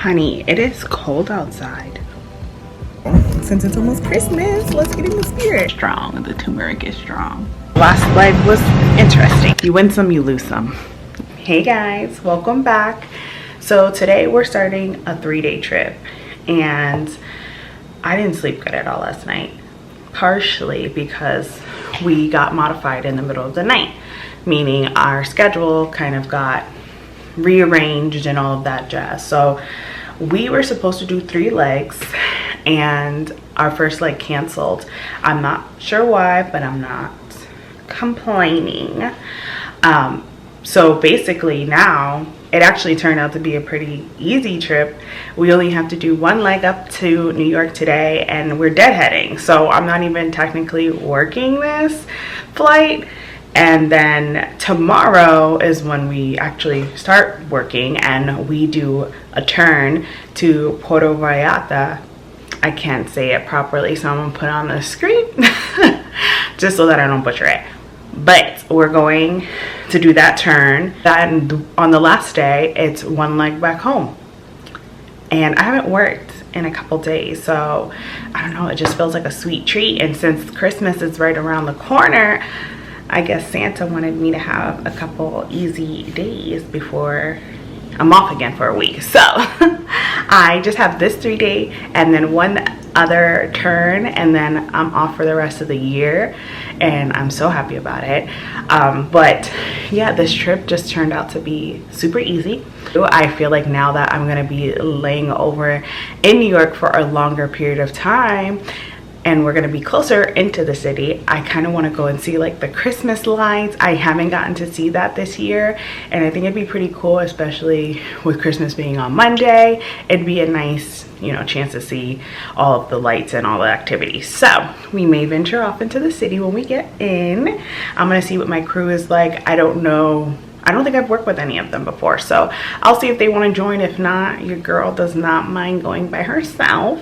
Honey, it is cold outside. Since it's almost Christmas, let's get in the spirit. Strong, the turmeric is strong. Last leg was interesting. You win some, you lose some. Hey guys, welcome back. So today we're starting a 3-day trip, and I didn't sleep good at all last night. Partially because we got modified in the middle of the night, meaning our schedule kind of got rearranged and all of that jazz. So we were supposed to do 3 legs and our first leg canceled. I'm not sure why, but I'm not complaining. So basically now it actually turned out to be a pretty easy trip. We only have to do 1 leg up to New York today, and we're deadheading. So I'm not even technically working this flight. And then tomorrow is when we actually start working, and we do a turn to Puerto Vallarta. I can't say it properly, so I'm gonna put it on the screen just so that I don't butcher it. But we're going to do that turn. And on the last day, it's 1 leg back home. And I haven't worked in a couple days, so I don't know, it just feels like a sweet treat. And since Christmas is right around the corner, I guess Santa wanted me to have a couple easy days before I'm off again for a week. So I just have this 3-day and then 1 other turn, and then I'm off for the rest of the year, and I'm so happy about it. But yeah, this trip just turned out to be super easy. I feel like now that I'm gonna be laying over in New York for a longer period of time, and we're gonna be closer into the city, I kind of want to go and see like the Christmas lights. I haven't gotten to see that this year, and I think it'd be pretty cool, especially with Christmas being on Monday. It'd be a nice, you know, chance to see all of the lights and all the activities. So we may venture off into the city when we get in. I'm gonna see what my crew is like. I don't know, I don't think I've worked with any of them before, so I'll see if they want to join. If not, your girl does not mind going by herself.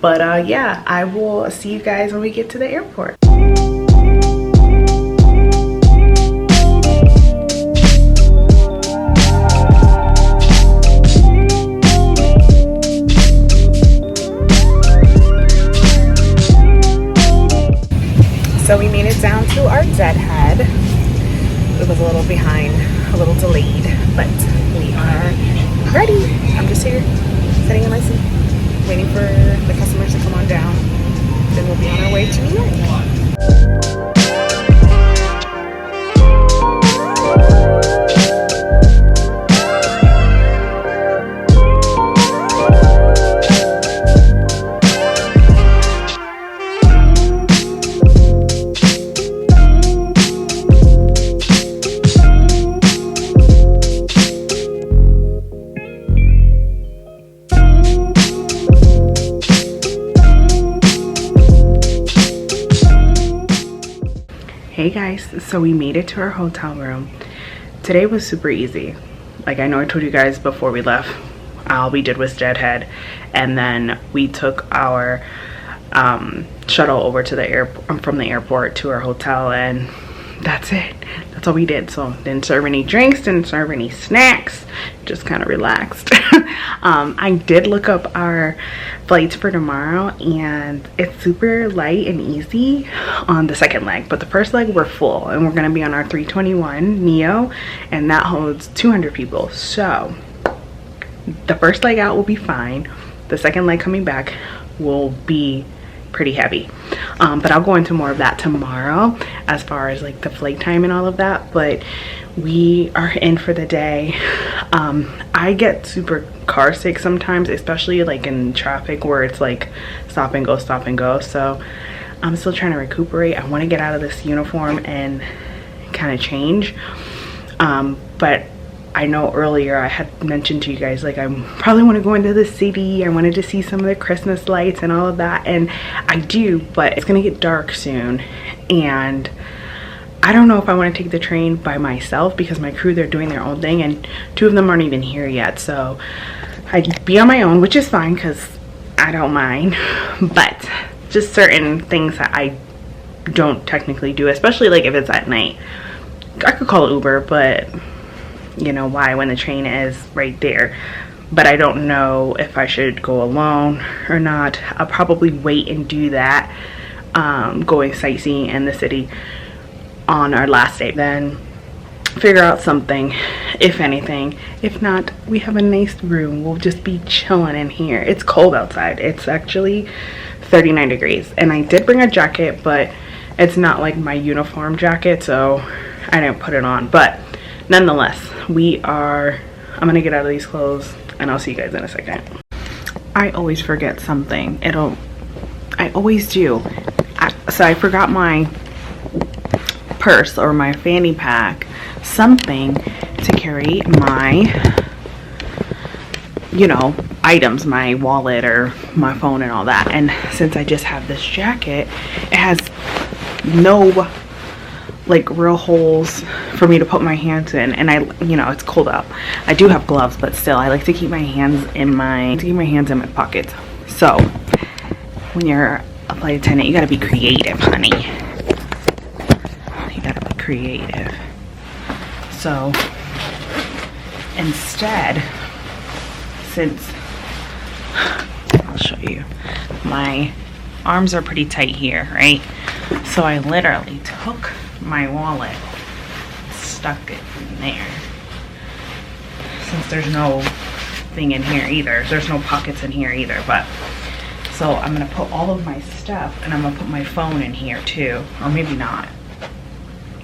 But yeah, I will see you guys when we get to the airport. So we made it down to our deadhead. It was a little behind, a little delayed, but we are ready. I'm just here, sitting in my seat, waiting for the customers to come on down. Then we'll be on our way to New York. Hey guys, so we made it to our hotel room. Today was super easy. Like, I know I told you guys before we left, all we did was deadhead, and then we took our shuttle over to the airport, from the airport to our hotel, and that's it. That's all we did. So didn't serve any drinks, didn't serve any snacks, just kind of relaxed. I did look up our flights for tomorrow, and it's super light and easy on the second leg, but the first leg we're full, and we're going to be on our 321 Neo, and that holds 200 people. So the first leg out will be fine. The second leg coming back will be pretty heavy, but I'll go into more of that tomorrow as far as like the flight time and all of that. But we are in for the day. I get super car sick sometimes, especially like in traffic where it's like stop and go, stop and go. So I'm still trying to recuperate. I want to get out of this uniform and kind of change, but I know earlier I had mentioned to you guys, like, I probably want to go into the city. I wanted to see some of the Christmas lights and all of that, and I do, but it's gonna get dark soon, and I don't know if I want to take the train by myself because my crew, they're doing their own thing, and 2 of them aren't even here yet. So I'd be on my own, which is fine because I don't mind, but just certain things that I don't technically do, especially like if it's at night. I could call Uber, but you know why when the train is right there. but I don't know if I should go alone or not. I'll probably wait and do that, going sightseeing in the city on our last day, then figure out something, if anything. If not, we have a nice room. We'll just be chilling in here. It's cold outside. It's actually 39 degrees, and I did bring a jacket, but it's not like my uniform jacket, so I didn't put it on. But nonetheless, I'm gonna get out of these clothes and I'll see you guys in a second. I always forget something. I always do. So I forgot my purse or my fanny pack, something to carry my, you know, items, my wallet or my phone and all that. And since I just have this jacket, it has no like real holes for me to put my hands in, and you know, it's cold out. I do have gloves, but still I like to keep my hands in my pockets. So when you're a flight attendant, you gotta be creative, honey. You gotta be creative. So instead, since I'll show you, my arms are pretty tight here, right? So I literally took my wallet, stuck it in there. Since there's no thing in here either, there's no pockets in here either, but so I'm gonna put all of my stuff, and I'm gonna put my phone in here too, or maybe not.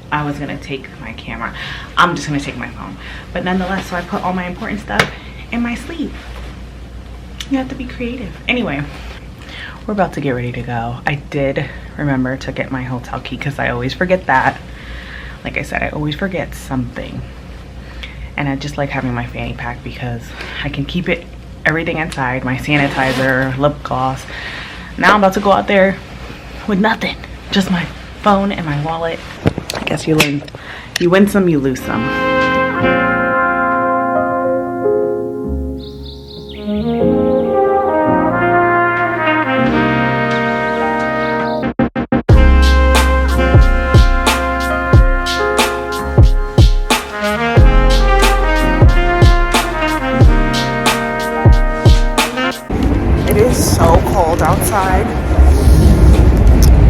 I was gonna take my camera. I'm just gonna take my phone, but nonetheless, so I put all my important stuff in my sleeve. You have to be creative. Anyway, we're about to get ready to go. I did remember to get my hotel key because I always forget that. Like I said, I always forget something. And I just like having my fanny pack because I can keep everything inside, my sanitizer, lip gloss. Now I'm about to go out there with nothing, just my phone and my wallet. I guess you win some, you lose some. Outside.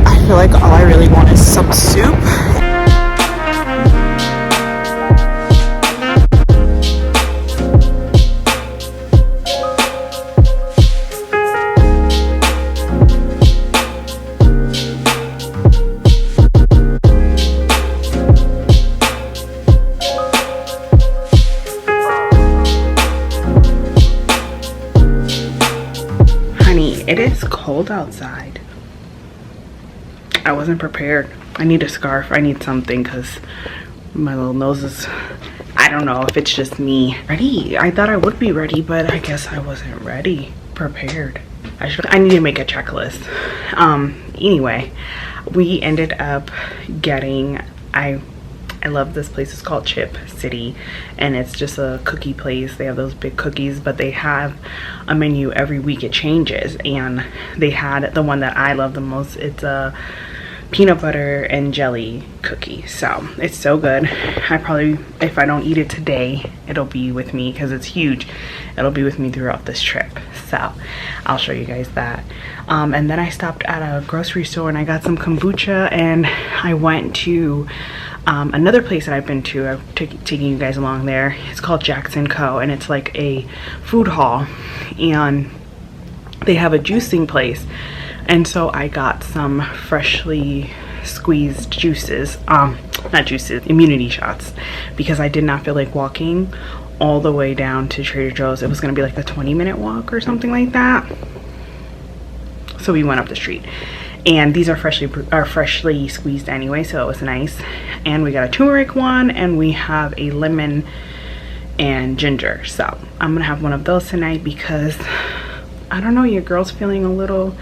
I feel like all I really want is some soup. It is cold outside. I wasn't prepared. I need a scarf. I need something because my little nose is, I don't know if it's just me. Ready. I thought I would be ready, but I guess I wasn't ready. Prepared. I need to make a checklist. Anyway, we ended up getting, I love this place. It's called Chip City, and it's just a cookie place. They have those big cookies, but they have a menu every week. It changes, and they had the one that I love the most. It's a peanut butter and jelly cookie. So it's so good. I probably, if I don't eat it today, it'll be with me because it's huge. It'll be with me throughout this trip. So I'll show you guys that. And then I stopped at a grocery store and I got some kombucha, and I went to another place that I've been to. I'm taking you guys along there. It's called Jackson Co, and it's like a food hall, and they have a juicing place. And so I got some freshly squeezed juices, not juices, immunity shots, because I did not feel like walking all the way down to Trader Joe's. It was gonna be like a 20-minute walk or something like that. So we went up the street, and these are freshly squeezed anyway, so it was nice. And we got a turmeric one, and we have a lemon and ginger. So I'm gonna have one of those tonight because I don't know, your girl's feeling a little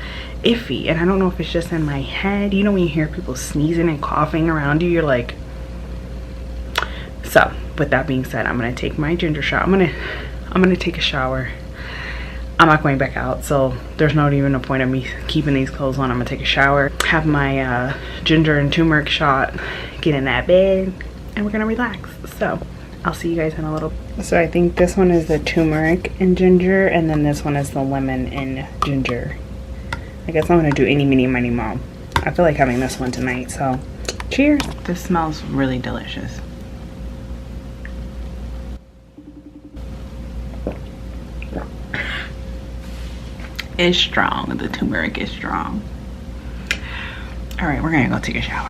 iffy, and I don't know if it's just in my head. You know, when you hear people sneezing and coughing around you, you're like. So with that being said, I'm gonna take my ginger shot. I'm gonna take a shower. I'm not going back out, so there's not even a point of me keeping these clothes on. I'm gonna take a shower, have my ginger and turmeric shot, get in that bed, and we're gonna relax. So I'll see you guys in a little. So I think this one is the turmeric and ginger, and then this one is the lemon and ginger. I guess I'm gonna do any, meeny, miny, mo. I feel like having this one tonight, so cheers. This smells really delicious. It's strong. The turmeric is strong. All right, we're gonna go take a shower.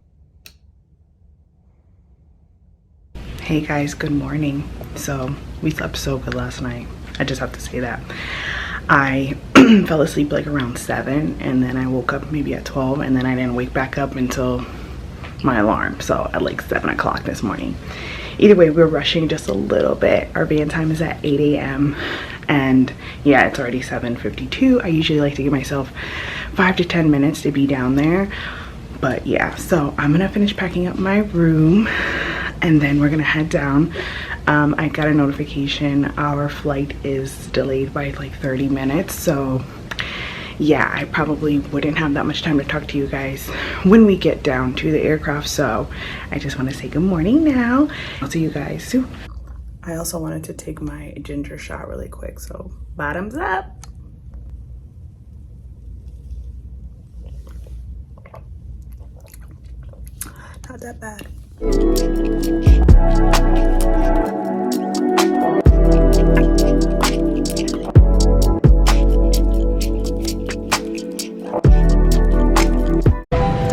Hey guys, good morning. So we slept so good last night. I just have to say that. I fell asleep like around 7, and then I woke up maybe at 12, and then I didn't wake back up until my alarm, so at like 7 o'clock this morning. Either way, we're rushing just a little bit. Our van time is at 8 a.m. and yeah, it's already 7:52. I usually like to give myself 5 to 10 minutes to be down there, but yeah, so I'm gonna finish packing up my room and then we're gonna head down. I got a notification our flight is delayed by like 30 minutes, so yeah, I probably wouldn't have that much time to talk to you guys when we get down to the aircraft, so I just want to say good morning now. I'll see you guys soon. I also wanted to take my ginger shot really quick, so bottoms up. Not that bad.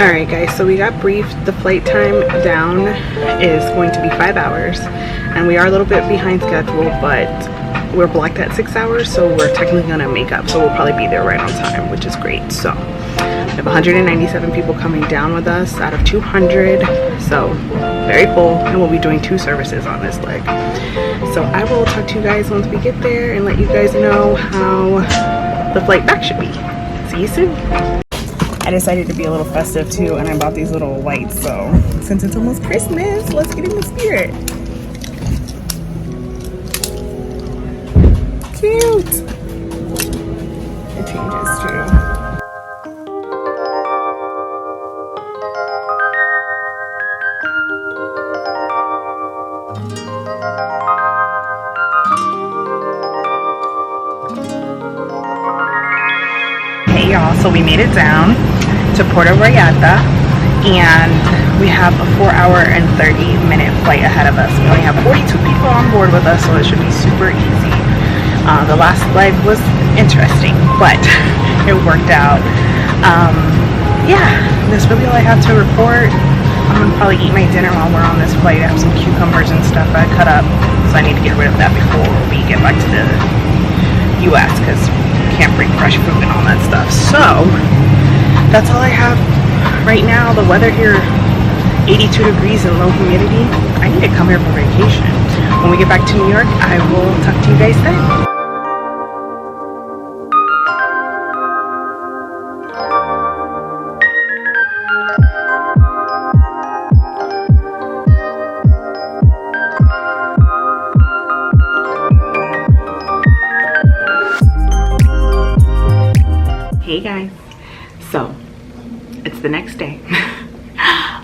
Alright guys, so we got briefed. The flight time down is going to be 5 hours, and we are a little bit behind schedule, but we're blocked at 6 hours, so we're technically gonna make up, so we'll probably be there right on time, which is great. So we have 197 people coming down with us out of 200, so very full, and we'll be doing 2 services on this leg. So I will talk to you guys once we get there and let you guys know how the flight back should be. See you soon. I decided to be a little festive too, and I bought these little lights, so since it's almost Christmas, let's get in the spirit. Cute. It changes too. Hey y'all, so we made it down to Puerto Vallarta, and we have a 4-hour and 30-minute flight ahead of us. We only have 42 people on board with us, so it should be super easy. The last leg was interesting, but it worked out. Yeah, that's really all I have to report. I'm gonna probably eat my dinner while we're on this flight. I have some cucumbers and stuff I cut up, so I need to get rid of that before we get back to the US, because can't bring fresh fruit and all that stuff. So that's all I have right now. The weather here, 82 degrees and low humidity. I need to come here for vacation. When we get back to New York, I will talk to you guys then. Hey guys, so it's the next day.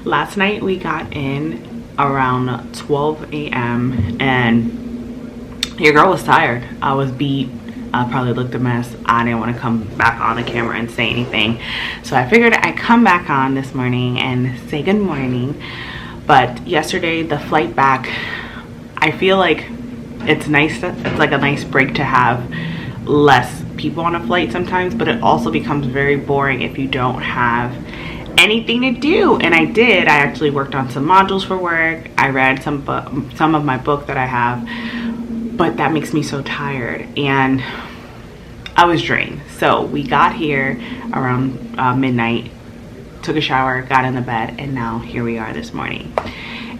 Last night we got in around 12 a.m. and your girl was tired. I was beat. I probably looked a mess. I didn't want to come back on the camera and say anything, so I figured I'd come back on this morning and say good morning. But yesterday, the flight back, I feel like it's nice. It's like a nice break to have less people on a flight sometimes, but it also becomes very boring if you don't have anything to do. And I did. I actually worked on some modules for work. I read some of my book that I have, but that makes me so tired and I was drained. So we got here around midnight, took a shower, got in the bed, and now here we are this morning.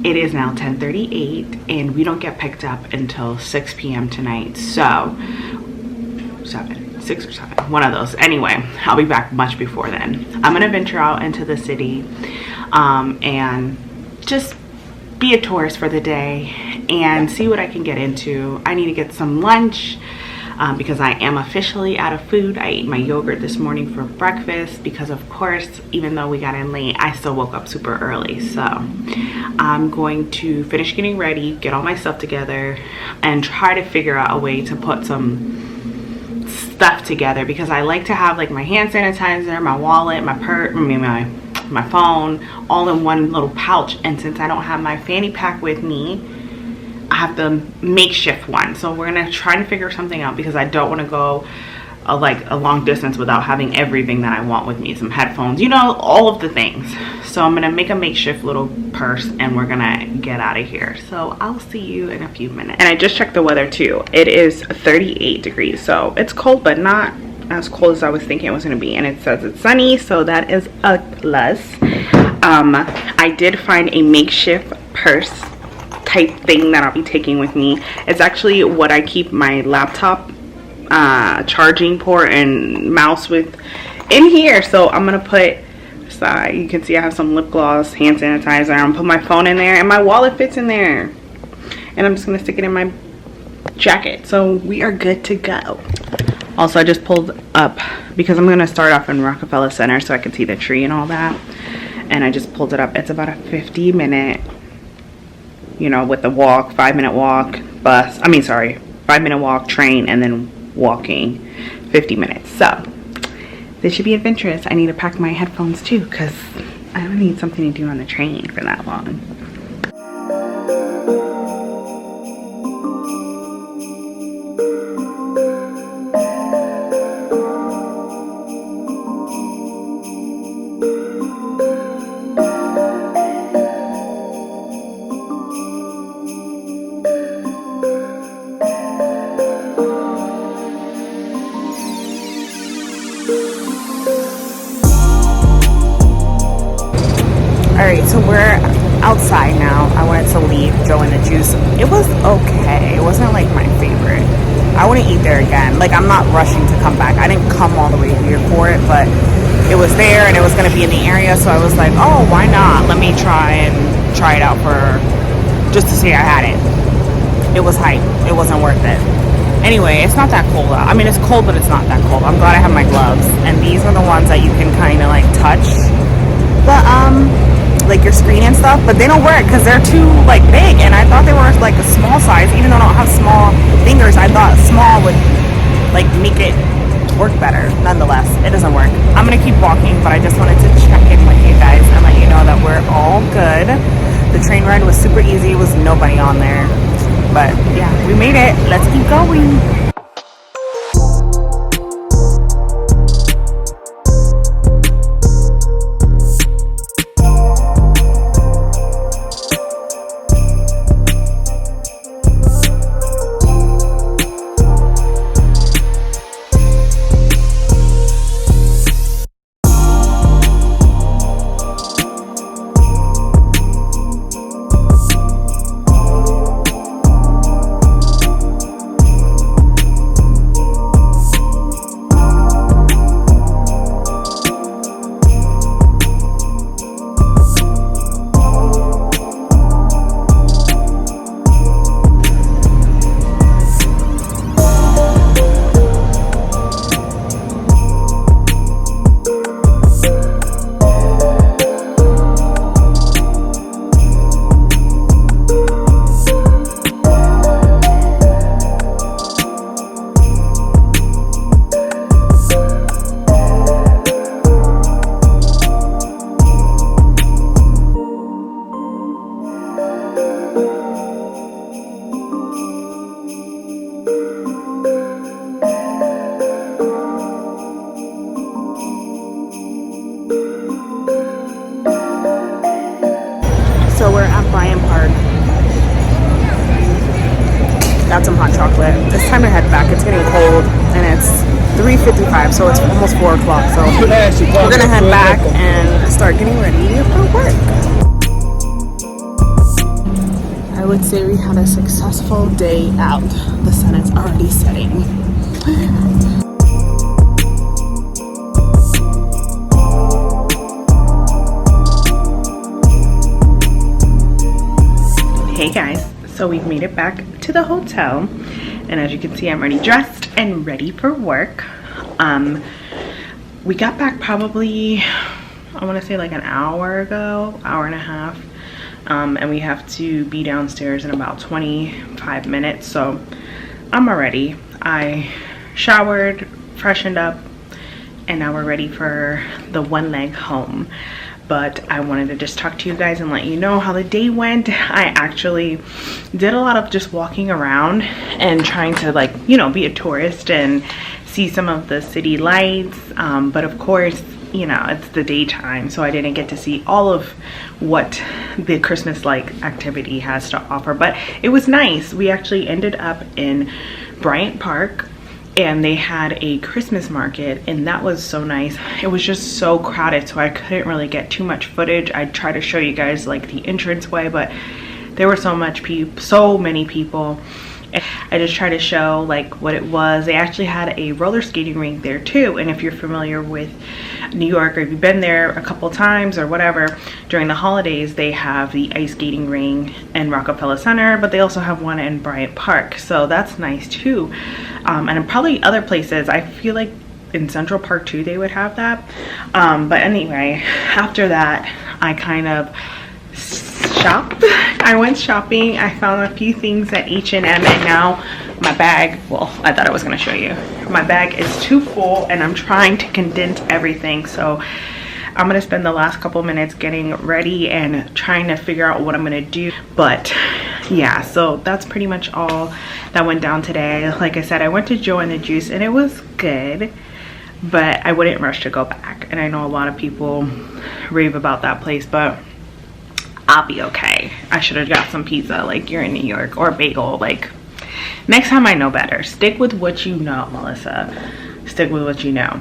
It is now 10:38 and we don't get picked up until 6 p.m. tonight. So 6 or 7, one of those. Anyway, I'll be back much before then. I'm gonna venture out into the city and just be a tourist for the day and see what I can get into. I need to get some lunch. because I am officially out of food. I ate my yogurt this morning for breakfast because, of course, even though we got in late, I still woke up super early. So I'm going to finish getting ready, get all my stuff together, and try to figure out a way to put some stuff together, because I like to have like my hand sanitizer, my wallet, my purse, my phone, all in one little pouch. And since I don't have my fanny pack with me, I have the makeshift one. So we're gonna try to figure something out, because I don't want to go like a long distance without having everything that I want with me. Some headphones, you know, all of the things. So I'm gonna make a makeshift little purse and we're gonna get out of here. So I'll see you in a few minutes. And I just checked the weather too. It is 38 degrees, so it's cold, but not as cold as I was thinking it was gonna be. And it says it's sunny, so that is a plus. I did find a makeshift purse type thing that I'll be taking with me. It's actually what I keep my laptop charging port and mouse with in here. So I'm gonna put, you can see I have some lip gloss, hand sanitizer. I'm gonna put my phone in there, and my wallet fits in there, and I'm just gonna stick it in my jacket. So we are good to go. Also, I just pulled up because I'm gonna start off in Rockefeller Center so I can see the tree and all that, and I just pulled it up. It's about a 50-minute, you know, with the walk, 5-minute walk, 5-minute walk, train, and then walking 50 minutes. So this should be adventurous. I need to pack my headphones too, because I don't need something to do on the train for that long. Alright, so we're outside now. I wanted to leave Joe and the Juice. It was okay. It wasn't like my favorite. I wouldn't eat there again. Like, I'm not rushing to come back. I didn't come all the way here for it, but it was there and it was going to be in the area, so I was like, oh, why not? Let me try it out for just to see I had it. It was hype. It wasn't worth it. Anyway, it's not that cold out. I mean, it's cold, but it's not that cold. I'm glad I have my gloves, and these are the ones that you can kind of like touch like your screen and stuff, but they don't work because they're too like big, and I thought they were like a small size. Even though I don't have small fingers, I thought small would like make it work better. Nonetheless, it doesn't work. I'm gonna keep walking, but I just wanted to check in with you guys and let you know that we're all good. The train ride was super easy. It was nobody on there, but yeah, we made it. Let's keep going. Got some hot chocolate. It's time to head back. It's getting cold and it's 3:55, so it's almost 4 o'clock. So we're gonna head back and start getting ready for work. I would say we had a successful day out. The sun is already setting. Hey guys, so we've made it back to the hotel, and as you can see, I'm already dressed. and ready for work. We got back probably, I want to say like an hour ago, hour and a half. And we have to be downstairs in about 25 minutes. So I'm already. I showered, freshened up, and now we're ready for the one leg home. But I wanted to just talk to you guys and let you know how the day went. I actually did a lot of just walking around and trying to, like, you know, be a tourist and see some of the city lights. But of course, you know, it's the daytime, so I didn't get to see all of what the Christmas-like activity has to offer. But it was nice. We actually ended up in Bryant Park, and they had a Christmas market, and that was so nice. It was just so crowded, so I couldn't really get too much footage. I tried to show you guys like the entranceway, but there were so many people. And I just tried to show like what it was. They actually had a roller skating rink there too, and if you're familiar with New York, or if you've been there a couple times or whatever, during the holidays they have the ice skating ring in Rockefeller Center, but they also have one in Bryant Park, so that's nice too. And probably other places, I feel like in Central Park too they would have that. But anyway, after that I kind of shopped. I went shopping. I found a few things at H&M, and now my bag, well, I thought I was going to show you, my bag is too full and I'm trying to condense everything. So I'm going to spend the last couple minutes getting ready and trying to figure out what I'm going to do. But yeah, so that's pretty much all that went down today. Like I said, I went to Joe and the Juice and it was good, but I wouldn't rush to go back. And I know a lot of people rave about that place, but I'll be okay. I should have got some pizza like you're in New York, or a bagel. Like, next time I know better. Stick with what you know, Melissa. Stick with what you know.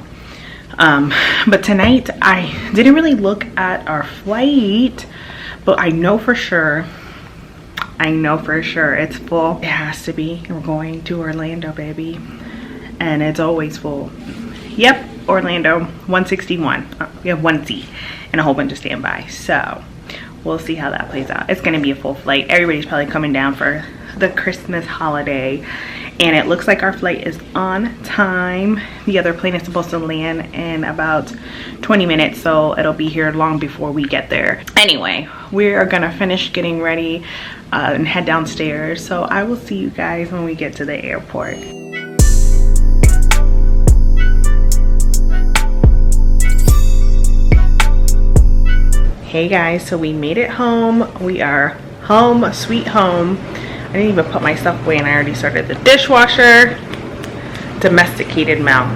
But tonight I didn't really look at our flight, but I know for sure it's full. It has to be. We're going to Orlando, baby, and it's always full. Yep, Orlando 161. We have one seat and a whole bunch of standby, so we'll see how that plays out. It's gonna be a full flight. Everybody's probably coming down for the Christmas holiday, and it looks like our flight is on time. The other plane is supposed to land in about 20 minutes, so it'll be here long before we get there. Anyway, we are gonna finish getting ready and head downstairs, so I will see you guys when we get to the airport. Hey guys, so we made it home. We are home, sweet home. I didn't even put my stuff away and I already started the dishwasher. Domesticated mouth.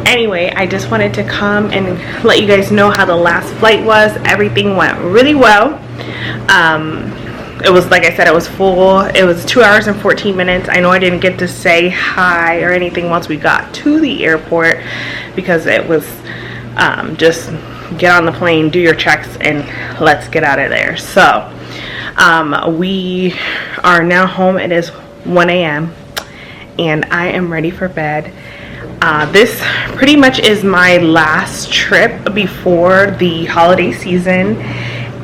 Anyway, I just wanted to come and let you guys know how the last flight was. Everything went really well. It was, like I said, it was full. It was 2 hours and 14 minutes. I know I didn't get to say hi or anything once we got to the airport, because it was just get on the plane, do your checks, and let's get out of there. So we are now home. It is 1 a.m. and I am ready for bed. This pretty much is my last trip before the holiday season,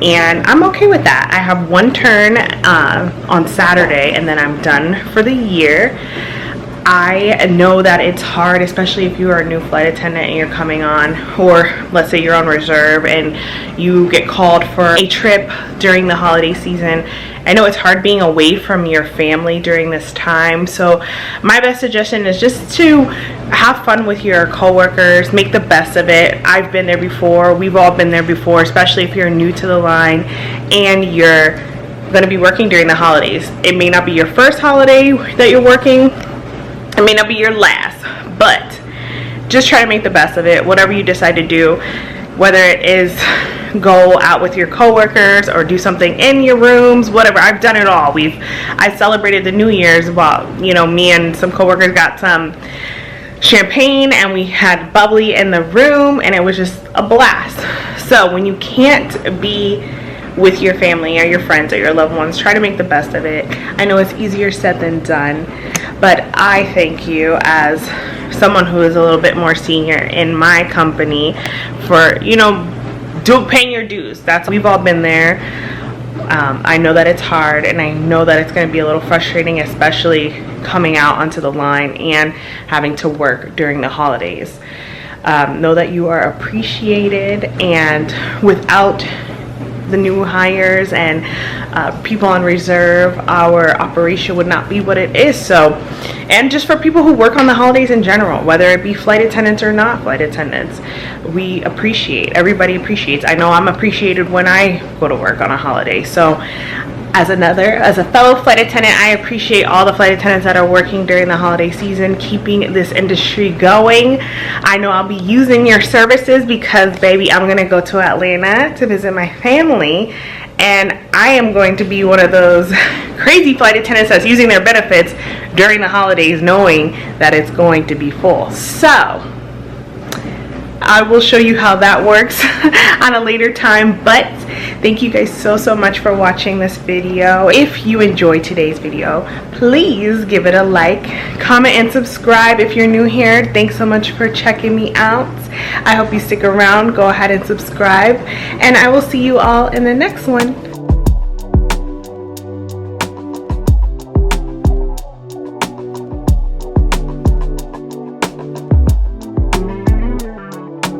and I'm okay with that. I have one turn on Saturday, and then I'm done for the year. I know that it's hard, especially if you are a new flight attendant and you're coming on, or let's say you're on reserve and you get called for a trip during the holiday season. I know it's hard being away from your family during this time, so my best suggestion is just to have fun with your coworkers, make the best of it. I've been there before, we've all been there before, especially if you're new to the line and you're going to be working during the holidays. It may not be your first holiday that you're working, it may not be your last, but just try to make the best of it. Whatever you decide to do, whether it is go out with your coworkers or do something in your rooms, whatever. I've done it all. I celebrated the New Year's while, you know, me and some coworkers got some champagne and we had bubbly in the room, and it was just a blast. So when you can't be with your family or your friends or your loved ones, try to make the best of it. I know it's easier said than done, but I thank you as someone who is a little bit more senior in my company for, you know, paying your dues. We've all been there. I know that it's hard, and I know that it's going to be a little frustrating, especially coming out onto the line and having to work during the holidays. Know that you are appreciated, and without the new hires and people on reserve, our operation would not be what it is. So, and just for people who work on the holidays in general, whether it be flight attendants or not flight attendants, we appreciate, everybody appreciates. I know I'm appreciated when I go to work on a holiday. So as a fellow flight attendant, I appreciate all the flight attendants that are working during the holiday season, keeping this industry going. I know I'll be using your services because, baby, I'm gonna go to Atlanta to visit my family, and I am going to be one of those crazy flight attendants that's using their benefits during the holidays, knowing that it's going to be full. So I will show you how that works on a later time, but thank you guys so much for watching this video. If you enjoyed today's video, please give it a like, comment, and subscribe if you're new here. Thanks so much for checking me out. I hope you stick around. Go ahead and subscribe, and I will see you all in the next one.